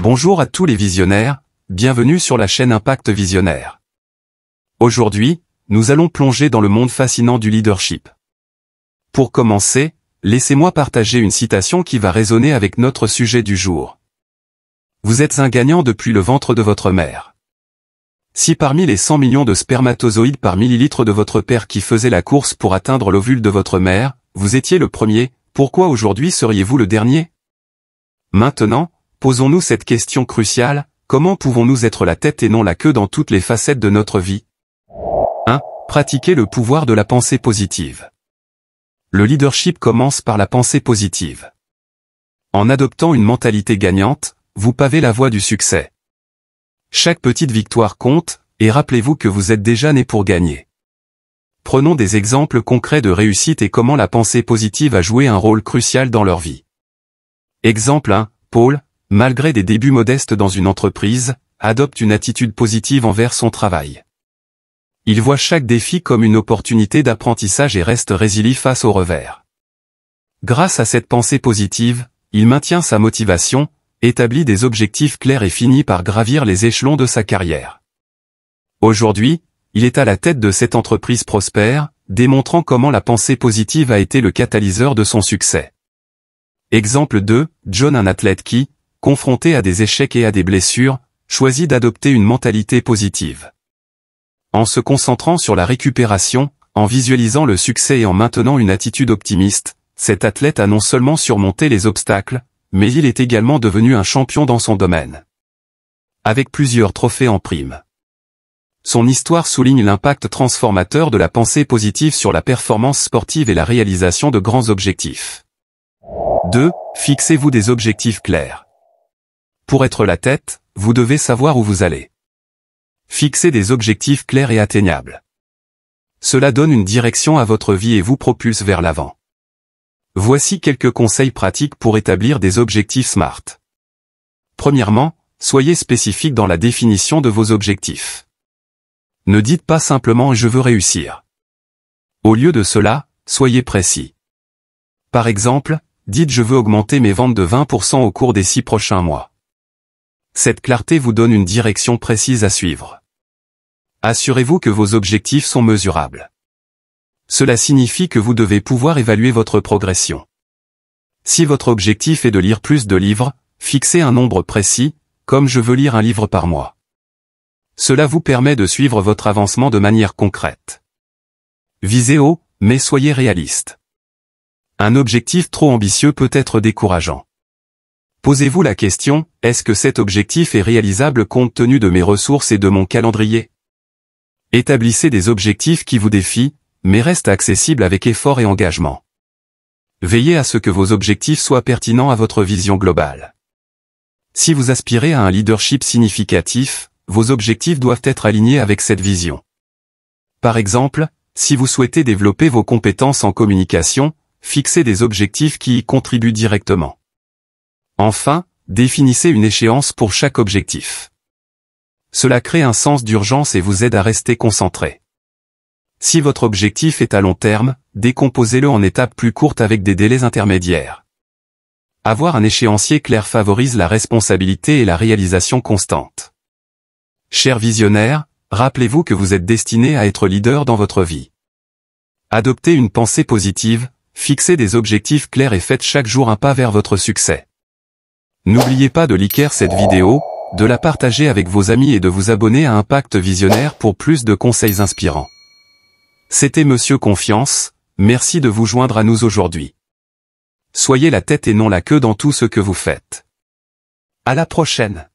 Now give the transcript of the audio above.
Bonjour à tous les visionnaires, bienvenue sur la chaîne Impact Visionnaire. Aujourd'hui, nous allons plonger dans le monde fascinant du leadership. Pour commencer, laissez-moi partager une citation qui va résonner avec notre sujet du jour. Vous êtes un gagnant depuis le ventre de votre mère. Si parmi les 100 millions de spermatozoïdes par millilitre de votre père qui faisait la course pour atteindre l'ovule de votre mère, vous étiez le premier, pourquoi aujourd'hui seriez-vous le dernier? Maintenant, posons-nous cette question cruciale, comment pouvons-nous être la tête et non la queue dans toutes les facettes de notre vie? 1. Pratiquer le pouvoir de la pensée positive. Le leadership commence par la pensée positive. En adoptant une mentalité gagnante, vous pavez la voie du succès. Chaque petite victoire compte, et rappelez-vous que vous êtes déjà né pour gagner. Prenons des exemples concrets de réussite et comment la pensée positive a joué un rôle crucial dans leur vie. Exemple 1. Paul, malgré des débuts modestes dans une entreprise, adopte une attitude positive envers son travail. Il voit chaque défi comme une opportunité d'apprentissage et reste résilient face aux revers. Grâce à cette pensée positive, il maintient sa motivation, établit des objectifs clairs et finit par gravir les échelons de sa carrière. Aujourd'hui, il est à la tête de cette entreprise prospère, démontrant comment la pensée positive a été le catalyseur de son succès. Exemple 2, John, un athlète qui, confronté à des échecs et à des blessures, choisit d'adopter une mentalité positive. En se concentrant sur la récupération, en visualisant le succès et en maintenant une attitude optimiste, cet athlète a non seulement surmonté les obstacles, mais il est également devenu un champion dans son domaine. Avec plusieurs trophées en prime. Son histoire souligne l'impact transformateur de la pensée positive sur la performance sportive et la réalisation de grands objectifs. 2. Fixez-vous des objectifs clairs. Pour être la tête, vous devez savoir où vous allez. Fixez des objectifs clairs et atteignables. Cela donne une direction à votre vie et vous propulse vers l'avant. Voici quelques conseils pratiques pour établir des objectifs SMART. Premièrement, soyez spécifique dans la définition de vos objectifs. Ne dites pas simplement « je veux réussir ». Au lieu de cela, soyez précis. Par exemple, dites « je veux augmenter mes ventes de 20% au cours des 6 prochains mois ». Cette clarté vous donne une direction précise à suivre. Assurez-vous que vos objectifs sont mesurables. Cela signifie que vous devez pouvoir évaluer votre progression. Si votre objectif est de lire plus de livres, fixez un nombre précis, comme « je veux lire un livre par mois ». Cela vous permet de suivre votre avancement de manière concrète. Visez haut, mais soyez réaliste. Un objectif trop ambitieux peut être décourageant. Posez-vous la question, est-ce que cet objectif est réalisable compte tenu de mes ressources et de mon calendrier? Établissez des objectifs qui vous défient, mais restent accessibles avec effort et engagement. Veillez à ce que vos objectifs soient pertinents à votre vision globale. Si vous aspirez à un leadership significatif, vos objectifs doivent être alignés avec cette vision. Par exemple, si vous souhaitez développer vos compétences en communication, fixez des objectifs qui y contribuent directement. Enfin, définissez une échéance pour chaque objectif. Cela crée un sens d'urgence et vous aide à rester concentré. Si votre objectif est à long terme, décomposez-le en étapes plus courtes avec des délais intermédiaires. Avoir un échéancier clair favorise la responsabilité et la réalisation constante. Chers visionnaires, rappelez-vous que vous êtes destiné à être leader dans votre vie. Adoptez une pensée positive, fixez des objectifs clairs et faites chaque jour un pas vers votre succès. N'oubliez pas de liker cette vidéo, de la partager avec vos amis et de vous abonner à Impact Visionnaire pour plus de conseils inspirants. C'était Monsieur Confiance, merci de vous joindre à nous aujourd'hui. Soyez la tête et non la queue dans tout ce que vous faites. À la prochaine.